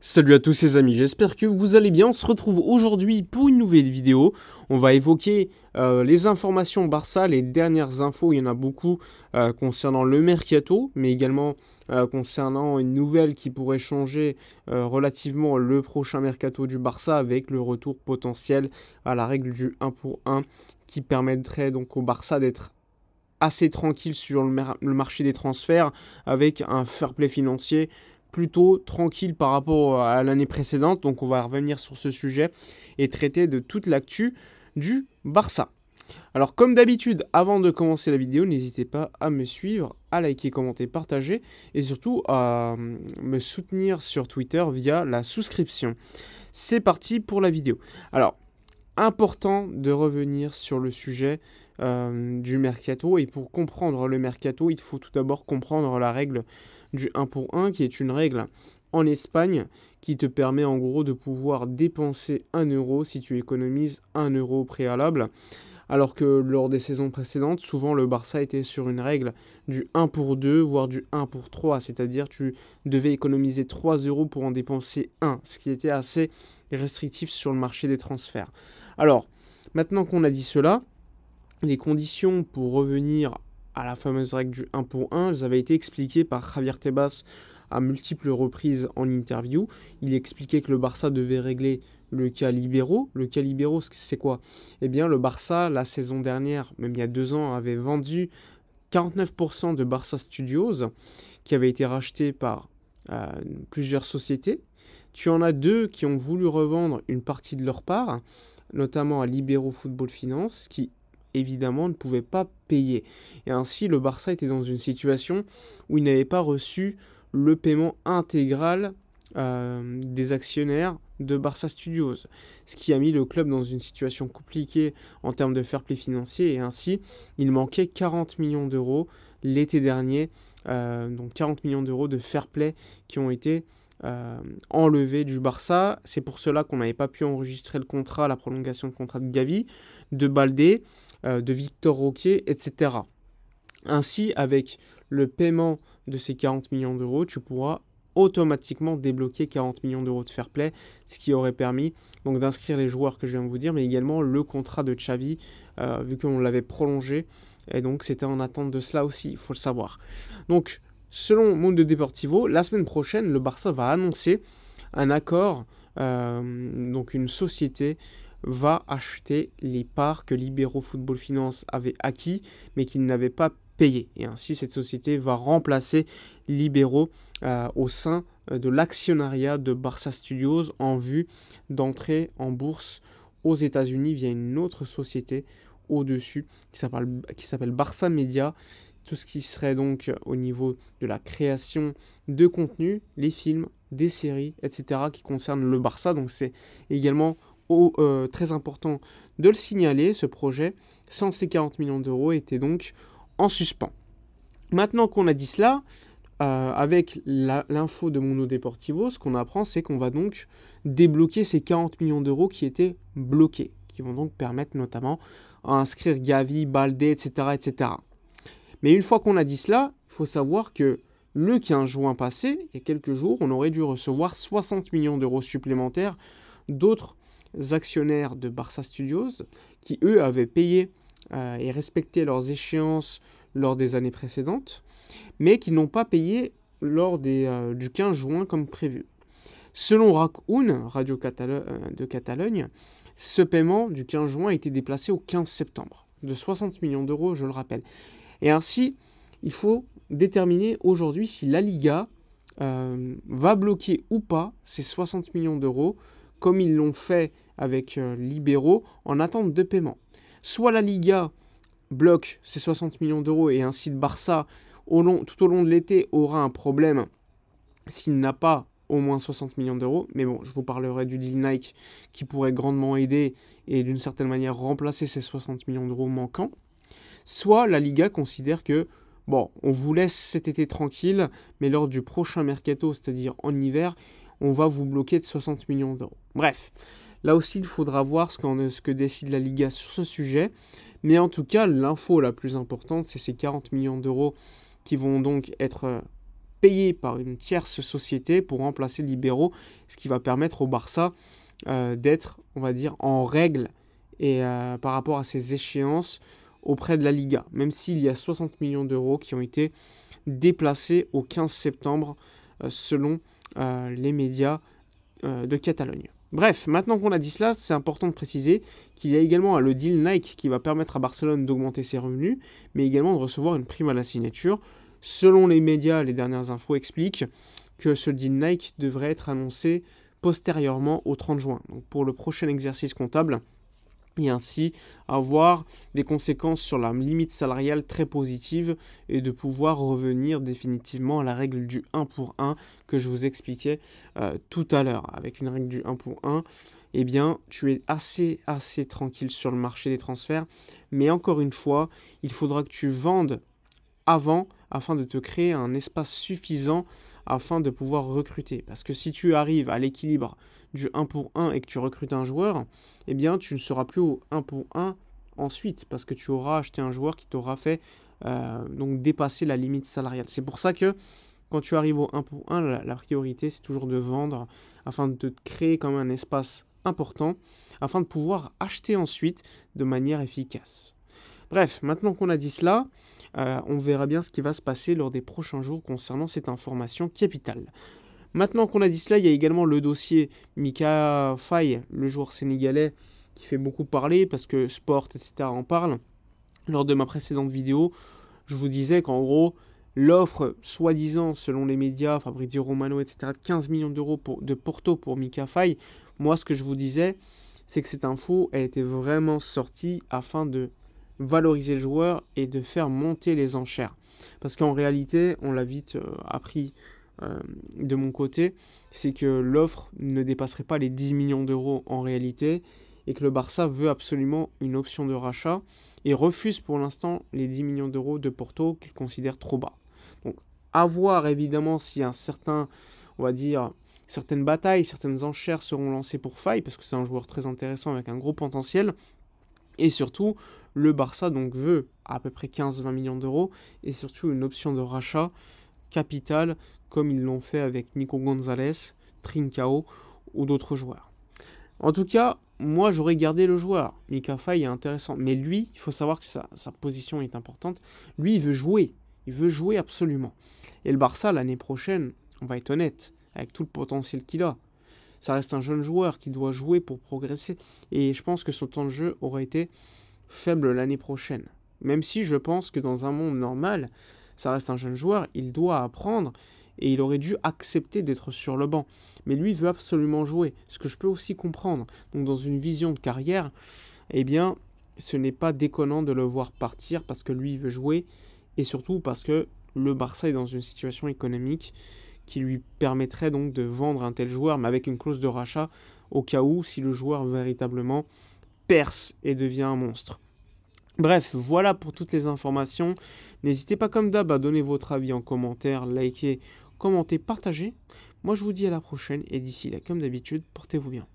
Salut à tous les amis, j'espère que vous allez bien. On se retrouve aujourd'hui pour une nouvelle vidéo. On va évoquer les informations Barça, les dernières infos, il y en a beaucoup concernant le mercato, mais également concernant une nouvelle qui pourrait changer relativement le prochain mercato du Barça avec le retour potentiel à la règle du 1 pour 1 qui permettrait donc au Barça d'être assez tranquille sur le marché des transferts avec un fair play financier plutôt tranquille par rapport à l'année précédente. Donc on va revenir sur ce sujet et traiter de toute l'actu du Barça. Alors comme d'habitude, avant de commencer la vidéo, n'hésitez pas à me suivre, à liker, commenter, partager et surtout à me soutenir sur Twitter via la souscription. C'est parti pour la vidéo. Alors, important de revenir sur le sujet du mercato, et pour comprendre le mercato, il faut tout d'abord comprendre la règle du 1 pour 1, qui est une règle en Espagne qui te permet en gros de pouvoir dépenser 1 euro si tu économises 1 euro au préalable. Alors que lors des saisons précédentes, souvent le Barça était sur une règle du 1 pour 2, voire du 1 pour 3, c'est-à-dire tu devais économiser 3 euros pour en dépenser 1, ce qui était assez restrictif sur le marché des transferts. Alors, maintenant qu'on a dit cela, les conditions pour revenir à la fameuse règle du 1 pour 1, elles avaient été expliquées par Javier Tebas à multiples reprises en interview. Il expliquait que le Barça devait régler le cas libéraux. Le cas libéraux, c'est quoi? Eh bien, le Barça, la saison dernière, même il y a 2 ans, avait vendu 49% de Barça Studios, qui avait été racheté par plusieurs sociétés. Tu en as 2 qui ont voulu revendre une partie de leur part, notamment à Libero Football Finance, qui évidemment ne pouvait pas payer. Et ainsi, le Barça était dans une situation où il n'avait pas reçu le paiement intégral des actionnaires de Barça Studios, ce qui a mis le club dans une situation compliquée en termes de fair play financier, et ainsi, il manquait 40 millions d'euros l'été dernier, donc 40 millions d'euros de fair play qui ont été enlevé du Barça. C'est pour cela qu'on n'avait pas pu enregistrer le contrat, la prolongation de contrat de Gavi, de Baldé, de Victor Roque, etc. Ainsi, avec le paiement de ces 40 millions d'euros, tu pourras automatiquement débloquer 40 millions d'euros de fair play, ce qui aurait permis donc d'inscrire les joueurs que je viens de vous dire, mais également le contrat de Xavi, vu qu'on l'avait prolongé, et donc c'était en attente de cela aussi, il faut le savoir. Donc, selon Mundo Deportivo, la semaine prochaine, le Barça va annoncer un accord, donc une société va acheter les parts que Libero Football Finance avait acquis, mais qu'il n'avait pas payé. Et ainsi, cette société va remplacer Libero au sein de l'actionnariat de Barça Studios en vue d'entrer en bourse aux États-Unis via une autre société au-dessus qui s'appelle Barça Media. Tout ce qui serait donc au niveau de la création de contenu, les films, des séries, etc. qui concernent le Barça. Donc c'est également très important de le signaler. Ce projet, sans ces 40 millions d'euros, était donc en suspens. Maintenant qu'on a dit cela, avec l'info de Mundo Deportivo, ce qu'on apprend, c'est qu'on va donc débloquer ces 40 millions d'euros qui étaient bloqués, qui vont donc permettre notamment à inscrire Gavi, Baldé, etc., etc. Mais une fois qu'on a dit cela, il faut savoir que le 15 juin passé, il y a quelques jours, on aurait dû recevoir 60 millions d'euros supplémentaires d'autres actionnaires de Barça Studios qui, eux, avaient payé et respecté leurs échéances lors des années précédentes, mais qui n'ont pas payé lors du 15 juin comme prévu. Selon RAC1, Radio de Catalogne, ce paiement du 15 juin a été déplacé au 15 septembre, de 60 millions d'euros, je le rappelle. Et ainsi, il faut déterminer aujourd'hui si la Liga va bloquer ou pas ces 60 millions d'euros, comme ils l'ont fait avec Libero, en attente de paiement. Soit la Liga bloque ces 60 millions d'euros et ainsi le Barça, tout au long de l'été, aura un problème s'il n'a pas au moins 60 millions d'euros. Mais bon, je vous parlerai du deal Nike qui pourrait grandement aider et d'une certaine manière remplacer ces 60 millions d'euros manquants. Soit la Liga considère que, bon, on vous laisse cet été tranquille, mais lors du prochain mercato, c'est-à-dire en hiver, on va vous bloquer de 60 millions d'euros. Bref, là aussi, il faudra voir ce que décide la Liga sur ce sujet. Mais en tout cas, l'info la plus importante, c'est ces 40 millions d'euros qui vont donc être payé par une tierce société pour remplacer Libero, ce qui va permettre au Barça d'être, on va dire, en règle et par rapport à ses échéances auprès de la Liga, même s'il y a 60 millions d'euros qui ont été déplacés au 15 septembre selon les médias de Catalogne. Bref, maintenant qu'on a dit cela, c'est important de préciser qu'il y a également le deal Nike qui va permettre à Barcelone d'augmenter ses revenus, mais également de recevoir une prime à la signature. Selon les médias, les dernières infos expliquent que ce deal Nike devrait être annoncé postérieurement au 30 juin, donc pour le prochain exercice comptable, et ainsi avoir des conséquences sur la limite salariale très positives et de pouvoir revenir définitivement à la règle du 1 pour 1 que je vous expliquais tout à l'heure. Avec une règle du 1 pour 1, eh bien, tu es assez tranquille sur le marché des transferts, mais encore une fois, il faudra que tu vendes avant afin de te créer un espace suffisant afin de pouvoir recruter. Parce que si tu arrives à l'équilibre du 1 pour 1 et que tu recrutes un joueur, eh bien tu ne seras plus au 1 pour 1 ensuite parce que tu auras acheté un joueur qui t'aura fait donc dépasser la limite salariale. C'est pour ça que quand tu arrives au 1 pour 1, la priorité c'est toujours de vendre afin de te créer quand même un espace important afin de pouvoir acheter ensuite de manière efficace. Bref, maintenant qu'on a dit cela, on verra bien ce qui va se passer lors des prochains jours concernant cette information capitale. Maintenant qu'on a dit cela, il y a également le dossier Micah Faye, le joueur sénégalais qui fait beaucoup parler parce que Sport, etc. en parle. Lors de ma précédente vidéo, je vous disais qu'en gros, l'offre, soi-disant, selon les médias, Fabrizio Romano, etc., de 15 millions d'euros de Porto pour Micah Faye, moi, ce que je vous disais, c'est que cette info a été vraiment sortie afin de valoriser le joueur et de faire monter les enchères. Parce qu'en réalité, on l'a vite appris de mon côté, c'est que l'offre ne dépasserait pas les 10 millions d'euros en réalité et que le Barça veut absolument une option de rachat et refuse pour l'instant les 10 millions d'euros de Porto qu'il considère trop bas. Donc à voir évidemment si un certain, on va dire, certaines batailles, certaines enchères seront lancées pour Faye parce que c'est un joueur très intéressant avec un gros potentiel. Et surtout, le Barça donc veut à peu près 15-20 millions d'euros et surtout une option de rachat capitale comme ils l'ont fait avec Nico Gonzalez, Trincao ou d'autres joueurs. En tout cas, moi j'aurais gardé le joueur. Micah Faye est intéressant, mais lui, il faut savoir que sa position est importante. Lui, il veut jouer absolument. Et le Barça, l'année prochaine, on va être honnête, avec tout le potentiel qu'il a, ça reste un jeune joueur qui doit jouer pour progresser. Et je pense que son temps de jeu aurait été faible l'année prochaine. Même si je pense que dans un monde normal, ça reste un jeune joueur, il doit apprendre et il aurait dû accepter d'être sur le banc. Mais lui, il veut absolument jouer, ce que je peux aussi comprendre. Donc dans une vision de carrière, eh bien, ce n'est pas déconnant de le voir partir parce que lui, il veut jouer et surtout parce que le Barça est dans une situation économique qui lui permettrait donc de vendre un tel joueur, mais avec une clause de rachat au cas où si le joueur véritablement perce et devient un monstre. Bref, voilà pour toutes les informations. N'hésitez pas comme d'hab à donner votre avis en commentaire, liker, commenter, partager. Moi je vous dis à la prochaine et d'ici là, comme d'habitude, portez-vous bien.